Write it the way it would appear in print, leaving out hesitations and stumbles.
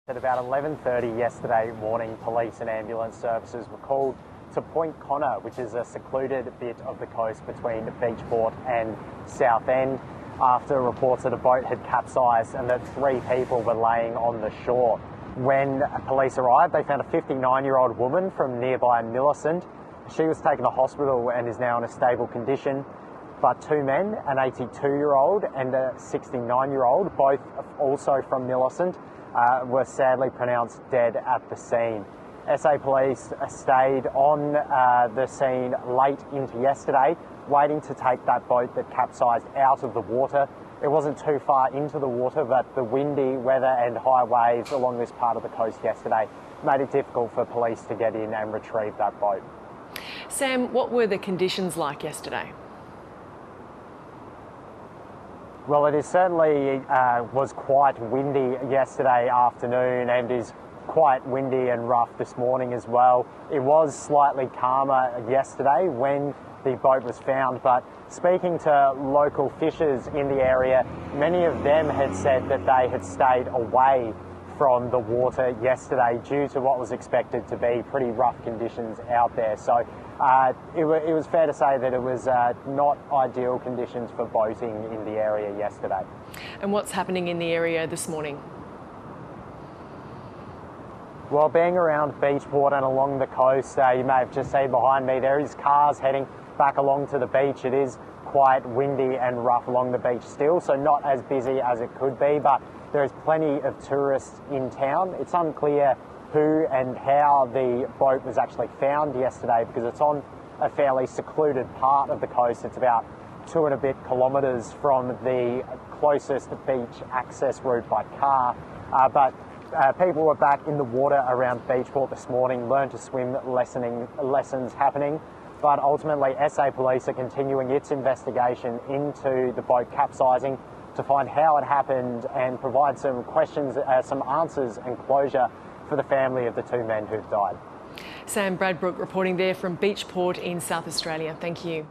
At about 11:30 yesterday morning, police and ambulance services were called to Point Connor, which is a secluded bit of the coast between Beachport and Southend, after reports that a boat had capsized and that 3 people were laying on the shore. When police arrived, they found a 59-year-old woman from nearby Millicent. She was taken to hospital and is now in a stable condition. But 2 men, an 82-year-old and a 69-year-old, both also from Millicent, were sadly pronounced dead at the scene. SA Police stayed on the scene late into yesterday, waiting to take that boat that capsized out of the water. It wasn't too far into the water, but the windy weather and high waves along this part of the coast yesterday made it difficult for police to get in and retrieve that boat. Sam, what were the conditions like yesterday? Well, it is certainly was quite windy yesterday afternoon and is quite windy and rough this morning as well. It was slightly calmer yesterday when the boat was found, but speaking to local fishers in the area, many of them had said that they had stayed away from the water yesterday due to what was expected to be pretty rough conditions out there. So it was fair to say that it was not ideal conditions for boating in the area yesterday. And what's happening in the area this morning? Well, being around Beachport and along the coast, you may have just seen behind me, there is cars heading back along to the beach. It is quite windy and rough along the beach still, so not as busy as it could be, but there is plenty of tourists in town. It's unclear who and how the boat was actually found yesterday because it's on a fairly secluded part of the coast. It's about 2 and a bit kilometres from the closest beach access route by car. But people were back in the water around Beachport this morning, learn to swim lessons happening. But ultimately, SA Police are continuing its investigation into the boat capsizing to find how it happened and provide some questions, some answers and closure for the family of the 2 men who've died. Sam Bradbrook reporting there from Beachport in South Australia. Thank you.